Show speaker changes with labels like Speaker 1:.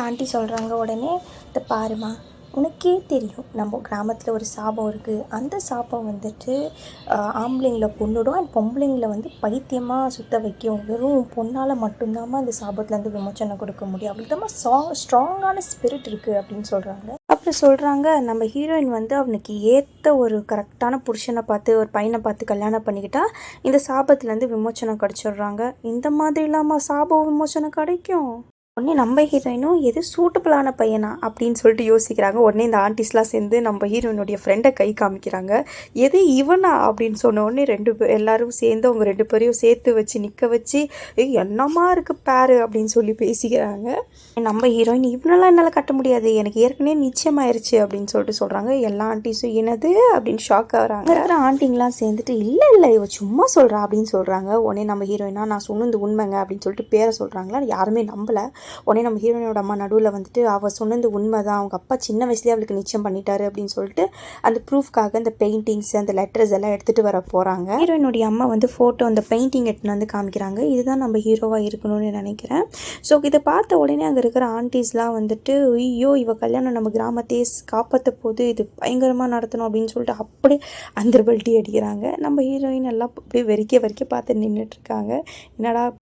Speaker 1: Aunty சொல்கிறாங்க உடனே, "இதை பாருமா, உனக்கே தெரியும் நம்ம கிராமத்தில் ஒரு சாபம் இருக்குது. அந்த சாபம் வந்துட்டு ஆம்பளைங்களை கொன்னுடும் அண்ட் பொம்பளைங்களை வந்து பைத்தியமாக சுத்த வைக்கும். வெறும் பொண்ணால் மட்டும்தாம்மா அந்த சாபத்துலேருந்து விமோச்சனை கொடுக்க முடியும். அப்படிதாம்மா ஸ்ட்ராங்கான ஸ்பிரிட் இருக்குது" அப்படின்னு சொல்கிறாங்க. அப்புறம் சொல்கிறாங்க, நம்ம ஹீரோயின் வந்து அவனுக்கு ஏற்ற ஒரு கரெக்டான புருஷனை பார்த்து, ஒரு பையனை பார்த்து கல்யாணம் பண்ணிக்கிட்டா இந்த சாபத்துலேருந்து விமோச்சனை கிடச்சிடுறாங்க. இந்த மாதிரி இல்லாமல் சாபம் விமோச்சனை கிடைக்கும். உடனே நம்ம ஹீரோயினும் எது சூட்டபுளான பையனா அப்படின்னு சொல்லிட்டு யோசிக்கிறாங்க. உடனே இந்த ஆண்டிஸ்லாம் சேர்ந்து நம்ம ஹீரோயினுடைய ஃப்ரெண்டை கை காமிக்கிறாங்க. எது இவனா அப்படின்னு சொன்ன உடனே எல்லாரும் சேர்ந்து அவங்க 2 பேரையும் சேர்த்து வச்சு நிற்க வச்சு, என்னமா இருக்குது பேரு அப்படின்னு சொல்லி பேசிக்கிறாங்க. நம்ம ஹீரோயின், இவனெல்லாம் என்னால் கட்ட முடியாது, எனக்கு ஏற்கனவே நிச்சயமாயிருச்சு அப்படின்னு சொல்லிட்டு சொல்கிறாங்க. எல்லா ஆண்டிஸும் என்னது அப்படின்னு ஷாக் ஆகிறாங்க. இருக்கிற ஆண்டிங்கெலாம் சேர்ந்துட்டு இல்லை இவ சும்மா சொல்கிறா அப்படின்னு சொல்கிறாங்க. உடனே நம்ம ஹீரோயினா, நான் சொன்னது உண்மைங்க அப்படின்னு சொல்லிட்டு பேரை சொல்கிறாங்களா. யாருமே நம்பலை. உடனே நம்ம ஹீரோயினோட அம்மா நடுவில் வந்துட்டு, அவள் சொன்னது உண்மை தான், அவங்க அப்பா சின்ன வயசுலேயே அவளுக்கு நிச்சயம் பண்ணிட்டாரு அப்படின்னு சொல்லிட்டு அந்த ப்ரூஃப்காக அந்த பெயிண்டிங்ஸ் அந்த லெட்டர்ஸ் எல்லாம் எடுத்துகிட்டு வர போகிறாங்க. ஹீரோயினுடைய அம்மா வந்து ஃபோட்டோ அந்த பெயிண்டிங் எடுத்துன்னு வந்து காமிக்கிறாங்க. இதுதான் நம்ம ஹீரோவாக இருக்கணும்னு நினைக்கிறேன். ஸோ இதை பார்த்த உடனே அங்கே இருக்கிற ஆண்டிஸ்லாம் வந்துட்டு, ஐயோ இவ கல்யாணம் நம்ம கிராமத்தையே காப்பாற்ற போது, இது பயங்கரமாக நடத்தணும் அப்படின்னு சொல்லிட்டு அப்படியே அந்த பல்ட்டி அடிக்கிறாங்க. நம்ம ஹீரோயின் எல்லாம் அப்படியே வெறிக்க பார்த்து நின்றுட்டுருக்காங்க. என்னடா